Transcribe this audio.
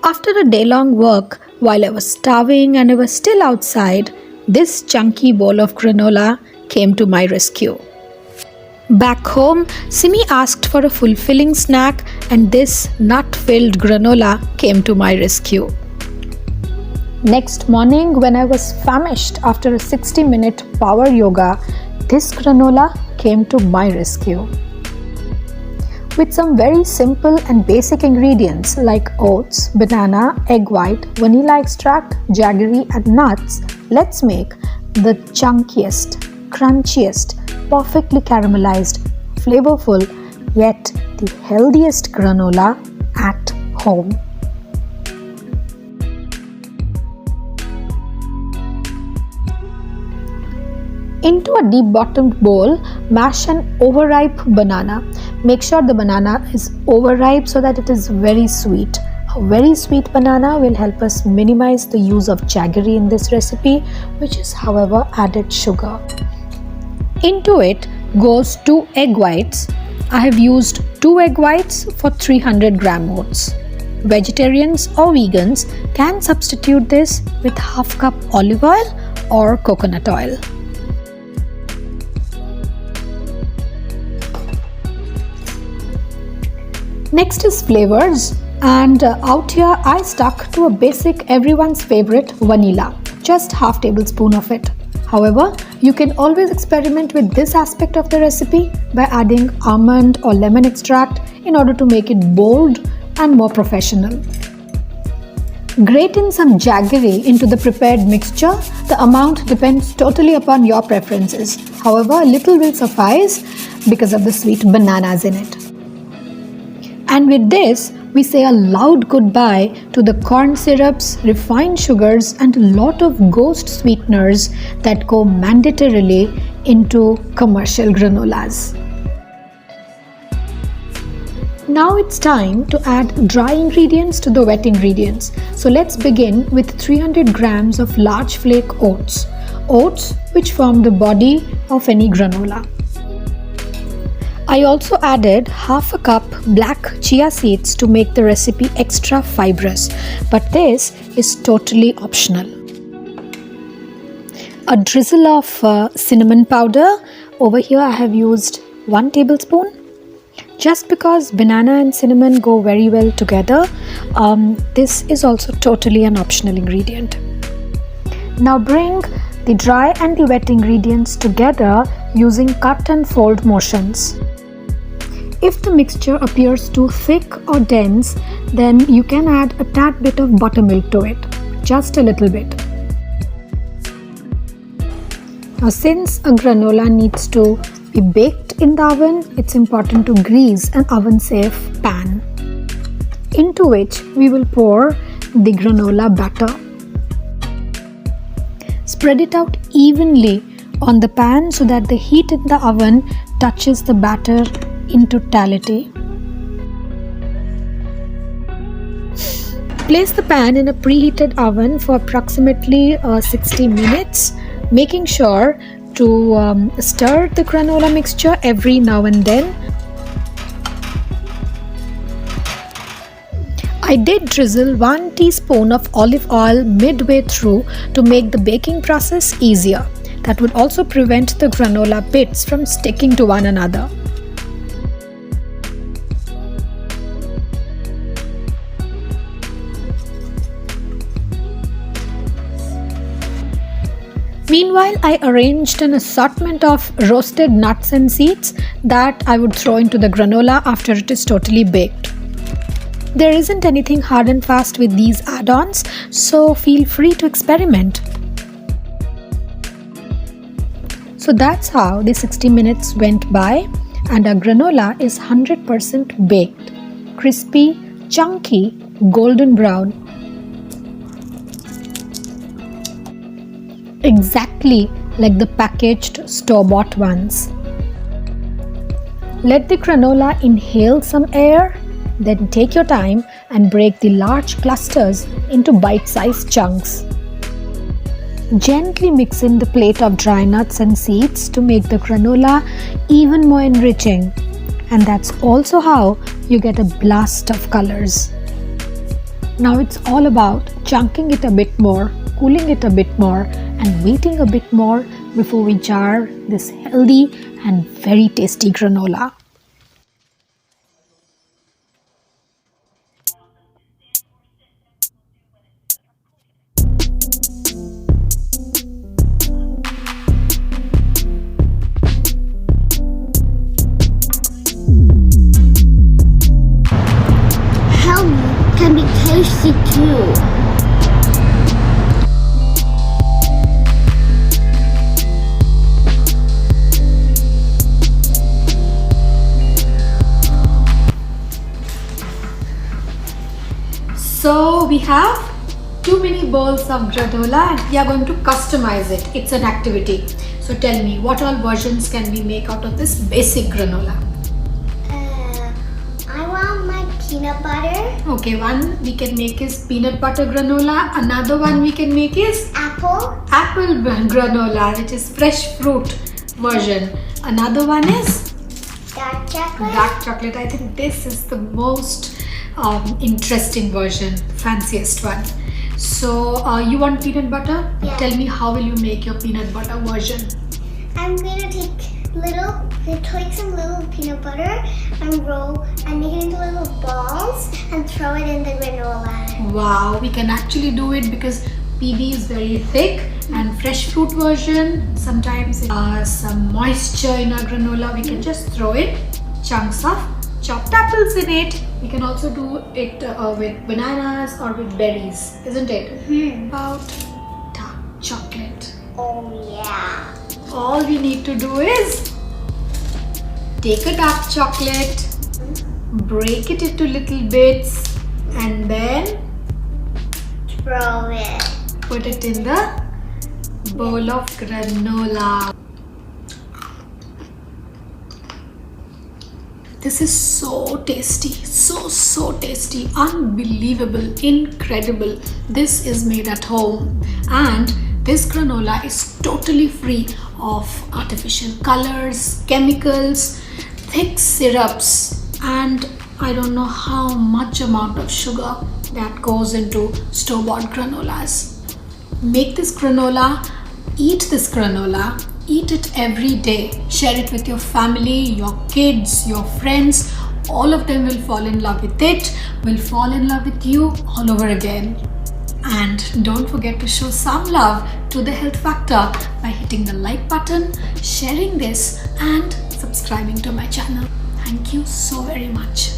After a day-long work, while I was starving and I was still outside, this chunky bowl of granola came to my rescue. Back home, Simi asked for a fulfilling snack and this nut-filled granola came to my rescue. Next morning, when I was famished after a 60-minute power yoga, this granola came to my rescue. With some very simple and basic ingredients like oats, banana, egg white, vanilla extract, jaggery and nuts, let's make the chunkiest, crunchiest, perfectly caramelized, flavorful, yet the healthiest granola at home. Into a deep-bottomed bowl, mash an overripe banana. Make sure the banana is overripe so that it is very sweet. A very sweet banana will help us minimize the use of jaggery in this recipe, which is however added sugar. Into it goes 2 egg whites. I have used 2 egg whites for 300 gram oats. Vegetarians or vegans can substitute this with half cup olive oil or coconut oil. Next is flavors, and out here I stuck to a basic everyone's favorite vanilla, just half tablespoon of it. However, you can always experiment with this aspect of the recipe by adding almond or lemon extract in order to make it bold and more professional. Grate in some jaggery into the prepared mixture. The amount depends totally upon your preferences. However, a little will suffice because of the sweet bananas in it. And with this, we say a loud goodbye to the corn syrups, refined sugars and a lot of ghost sweeteners that go mandatorily into commercial granolas. Now it's time to add dry ingredients to the wet ingredients. So let's begin with 300 grams of large flake oats. Oats which form the body of any granola. I also added half a cup black chia seeds to make the recipe extra fibrous, but this is totally optional. A drizzle of cinnamon powder. Over here I have used 1 tablespoon. Just because banana and cinnamon go very well together, this is also totally an optional ingredient. Now bring the dry and the wet ingredients together using cut and fold motions. If the mixture appears too thick or dense, then you can add a tad bit of buttermilk to it, just a little bit. Now since a granola needs to be baked in the oven, it's important to grease an oven-safe pan, into which we will pour the granola batter. Spread it out evenly on the pan so that the heat in the oven touches the batter in totality. Place the pan in a preheated oven for approximately 60 minutes, making sure to stir the granola mixture every now and then. I did drizzle 1 teaspoon of olive oil midway through to make the baking process easier. That would also prevent the granola bits from sticking to one another. Meanwhile, I arranged an assortment of roasted nuts and seeds that I would throw into the granola after it is totally baked. There isn't anything hard and fast with these add-ons, so feel free to experiment. So that's how the 60 minutes went by and our granola is 100% baked, crispy, chunky, golden brown. Exactly like the packaged store-bought ones. Let the granola inhale some air, then take your time and break the large clusters into bite-sized chunks. Gently mix in the plate of dry nuts and seeds to make the granola even more enriching, and that's also how you get a blast of colors. Now it's all about chunking it a bit more, cooling it a bit more, and waiting a bit more before we jar this healthy and very tasty granola. Healthy can be tasty too. So we have 2 mini bowls of granola and we are going to customize it. It's an activity. So tell me, what all versions can we make out of this basic granola? I want my peanut butter, Okay, one we can make is peanut butter granola. Another one we can make is apple, granola, which is fresh fruit version. Another one is dark chocolate, dark chocolate. I think this is the most interesting version, fanciest one. So you want peanut butter? Yeah. Tell me, how will you make your peanut butter version? I'm gonna take some little peanut butter and roll and make it into little balls and throw it in the granola. Wow, we can actually do it because PB is very thick and fresh fruit version, sometimes some moisture in our granola. We can just throw in chunks of chopped apples in it. We can also do it with bananas or with berries, isn't it? About dark chocolate. Oh yeah. All we need to do is take a dark chocolate, break it into little bits, and then Throw it. put it in the bowl of granola. This is so tasty, so tasty, unbelievable, incredible. This is made at home, and this granola is totally free of artificial colors, chemicals, thick syrups, and I don't know how much amount of sugar that goes into store-bought granolas. Make this granola, eat this granola, eat it every day. Share it with your family, your kids, your friends. All of them will fall in love with it, will fall in love with you all over again. And don't forget to show some love to the Health Factor by hitting the like button, sharing this, and subscribing to my channel. Thank you so very much.